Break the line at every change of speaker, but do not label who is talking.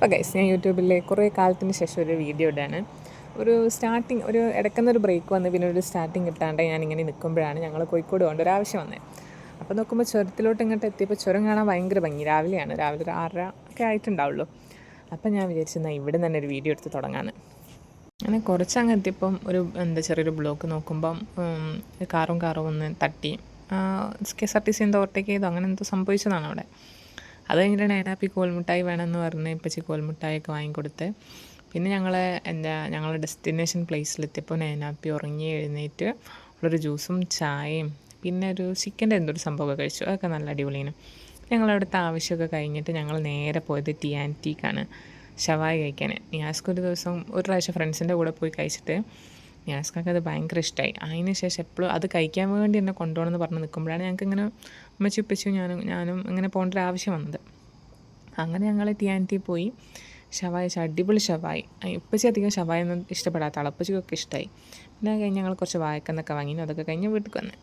അപ്പോൾ ഗൈസ് ഞാൻ യൂട്യൂബിൽ കുറേ കാലത്തിന് ശേഷം ഒരു വീഡിയോ ഇടാണ്. ഒരു ഇടയ്ക്കുന്നൊരു ബ്രേക്ക് വന്ന് പിന്നെ ഒരു സ്റ്റാർട്ടിങ് കിട്ടാണ്ട് ഞാനിങ്ങനെ നിൽക്കുമ്പോഴാണ് ഞങ്ങൾ കോഴിക്കോട് പോകേണ്ട ഒരു ആവശ്യം വന്നത്. അപ്പോൾ നോക്കുമ്പോൾ ചുരത്തിലോട്ട് ഇങ്ങോട്ട് എത്തിയപ്പോൾ ചുരം കാണാൻ ഭയങ്കര ഭംഗി. രാവിലെ ഒരു 6:30 ഒക്കെ ആയിട്ടുണ്ടാവുള്ളൂ. അപ്പം ഞാൻ വിചാരിച്ചെന്നാൽ ഇവിടെ തന്നെ ഒരു വീഡിയോ എടുത്ത് തുടങ്ങാമെന്ന്. അങ്ങനെ കുറച്ചങ്ങ് എത്തിയപ്പം ചെറിയൊരു ബ്ലോക്ക് നോക്കുമ്പം കാറും ഒന്ന് തട്ടി KSRTC എന്തോ ഓവർടേക്ക് ചെയ്തോ അങ്ങനെ എന്തോ സംഭവിച്ചതാണ് അവിടെ. അത് കഴിഞ്ഞിട്ട് നൈനാപ്പി കോൽമുട്ടായി വേണമെന്ന് പറഞ്ഞ് ഇപ്പച്ചി കോൽമുട്ടായൊക്കെ വാങ്ങിക്കൊടുത്ത് പിന്നെ ഞങ്ങൾ ഡെസ്റ്റിനേഷൻ പ്ലേസിലെത്തിയപ്പോൾ നൈനാപ്പി ഉറങ്ങി എഴുന്നേറ്റ് ഉള്ളൊരു ജ്യൂസും ചായയും പിന്നെ ഒരു ചിക്കൻ്റെ എന്തൊരു സംഭവമൊക്കെ കഴിച്ചു. അതൊക്കെ നല്ല അടിപൊളിയാണ്. ഞങ്ങളവിടുത്തെ ആവശ്യമൊക്കെ കഴിഞ്ഞിട്ട് ഞങ്ങൾ നേരെ പോയത് ടിയാൻറ്റിക്കാണ് ഷവായി കഴിക്കാൻ. നിയാസ്ക്കൊരു ദിവസം ഒരു പ്രാവശ്യം ഫ്രണ്ട്സിൻ്റെ കൂടെ പോയി കഴിച്ചിട്ട് നിയാസ്ക്കൊക്കെ അത് ഭയങ്കര ഇഷ്ടമായി. അതിന് ശേഷം എപ്പോഴും അത് കഴിക്കാൻ വേണ്ടി എന്നെ കൊണ്ടുപോകണമെന്ന് പറഞ്ഞ് നിൽക്കുമ്പോഴാണ് ഞങ്ങൾക്ക് ഇങ്ങനെ ഉമ്മച്ചും ഞാനും ഇങ്ങനെ പോകേണ്ട ഒരു ആവശ്യം വന്നത്. അങ്ങനെ ഞങ്ങൾ ടിയാൻറ്റി പോയി ഷവായി അടിപൊളി ഷവായി. ഉപ്പച്ചി അധികം ഷവായൊന്നും ഇഷ്ടപ്പെടാത്ത ആളാണ്. ഉപ്പച്ചിക്കൊക്കെ ഇഷ്ടമായി. പിന്നെ കഴിഞ്ഞ് ഞങ്ങൾ കുറച്ച് വാഴക്കന്നൊക്കെ വാങ്ങി. അതൊക്കെ കഴിഞ്ഞ് വീട്ടിൽ വന്ന്